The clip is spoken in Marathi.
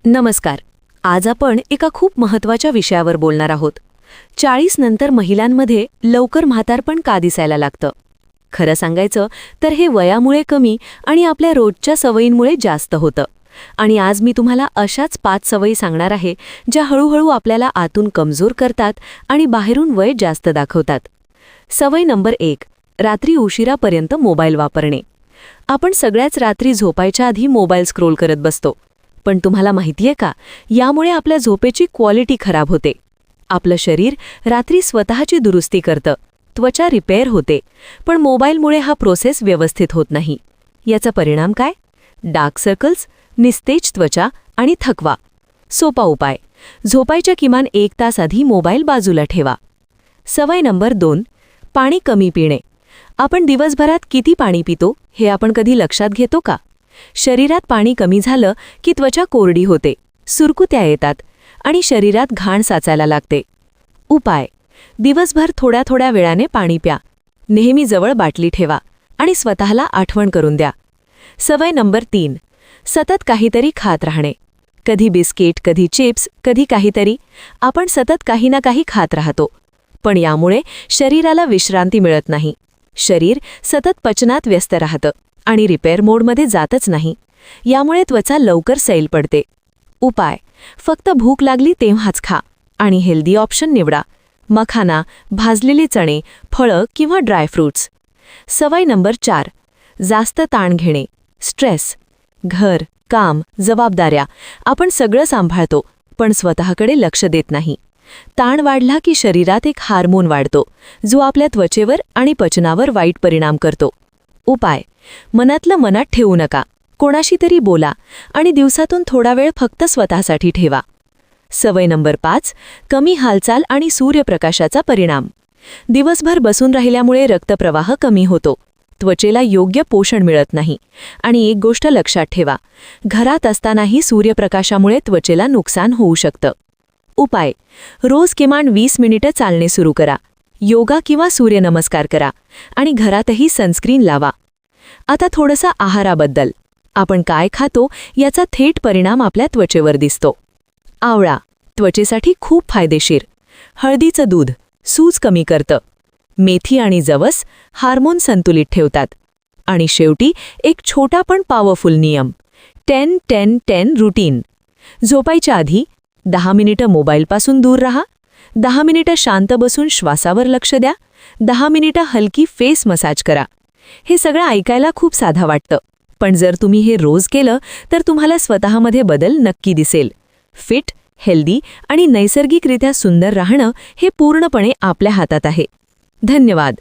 नमस्कार. आज आपण एका खूप महत्त्वाच्या विषयावर बोलणार आहोत. 40 नंतर महिलांमध्ये लवकर म्हातारपण का दिसायला लागतं? खरं सांगायचं तर हे वयामुळे कमी आणि आपल्या रोजच्या सवयींमुळे जास्त होतं. आणि आज मी तुम्हाला अशाच 5 सवयी सांगणार आहे ज्या हळूहळू आपल्याला आतून कमजोर करतात आणि बाहेरून वय जास्त दाखवतात. सवय नंबर 1. रात्री उशिरापर्यंत मोबाईल वापरणे. आपण सगळ्याच रात्री झोपायच्या आधी मोबाईल स्क्रोल करत बसतो. पण तुम्हाला माहितीये का, यामुळे आपल्या झोपेची क्वालिटी खराब होते. आपलं शरीर रात्री स्वतःची दुरुस्ती करतं, त्वचा रिपेअर होते, पण मोबाईलमुळे हा प्रोसेस व्यवस्थित होत नाही. याचा परिणाम काय? डार्क सर्कल्स, निस्तेज त्वचा आणि थकवा. सोपा उपाय: झोपायच्या किमान 1 तास आधी मोबाईल बाजूला ठेवा. सवय नंबर 2. पाणी कमी पिणे. आपण दिवसभरात किती पाणी पितो हे आपण कधी लक्षात घेतो का? शरीरात पाणी कमी झालं की त्वचा कोरडी होते, सुरकुत्या येतात आणि शरीरात घाण साचायला लागते. उपाय: दिवसभर थोड्या थोड्या वेळाने पाणी प्या. नेहमी जवळ बाटली ठेवा आणि स्वतःला आठवण करून द्या. सवय नंबर 3. सतत काहीतरी खात राहणे. कधी बिस्किट, कधी चिप्स, कधी काहीतरी. आपण सतत काही ना काही खात राहतो, पण यामुळे शरीराला विश्रांती मिळत नाही. शरीर सतत पचनात व्यस्त राहतं आणि रिपेअर मोडमध्ये जातच नाही. यामुळे त्वचा लवकर सैल पडते. उपाय: फक्त भूक लागली तेव्हाच खा आणि हेल्दी ऑप्शन निवडा. मखाना, भाजलेले चणे, फळं किंवा ड्रायफ्रूट्स. सवय नंबर 4. जास्त ताण घेणे. स्ट्रेस. घर, काम, जबाबदाऱ्या आपण सगळं सांभाळतो, पण स्वतःकडे लक्ष देत नाही. ताण वाढला की शरीरात एक हार्मोन वाढतो, जो आपल्या त्वचेवर आणि पचनावर वाईट परिणाम करतो. उपाय: मनातलं मनात ठेवू नका. कोणाशी तरी बोला आणि दिवसातून थोडा वेळ फक्त स्वतःसाठी ठेवा. सवय नंबर 5. कमी हालचाल आणि सूर्यप्रकाशाचा परिणाम. दिवसभर बसून राहिल्यामुळे रक्तप्रवाह कमी होतो, त्वचेला योग्य पोषण मिळत नाही. आणि एक गोष्ट लक्षात ठेवा, घरात असतानाही सूर्यप्रकाशामुळे त्वचेला नुकसान होऊ शकतं. उपाय: रोज किमान 20 मिनिटं चालणे सुरू करा. योगा किंवा सूर्यनमस्कार करा आणि घरातही सनस्क्रीन लावा. आता थोडंसं आहाराबद्दल. आपण काय खातो याचा थेट परिणाम आपल्या त्वचेवर दिसतो. आवळा त्वचेसाठी खूप फायदेशीर. हळदीचं दूध सूज कमी करतं. मेथी आणि जवस हार्मोन संतुलित ठेवतात. आणि शेवटी एक छोटा पण पॉवरफुल नियम: 10-10-10 रुटीन. झोपायच्या आधी 10 मिनिटं मोबाईलपासून दूर राहा. 10 मिनिटं शांत बसून श्वासावर लक्ष द्या. 10 मिनिटं हलकी फेस मसाज करा. हे सगळं ऐकायला खूप साधं वाटतं, पण जर तुम्ही हे रोज केलं तर तुम्हाला स्वतःमध्ये बदल नक्की दिसेल. फिट, हेल्दी आणि नैसर्गिकरित्या सुंदर राहणं हे पूर्णपणे आपल्या हातात आहे. धन्यवाद.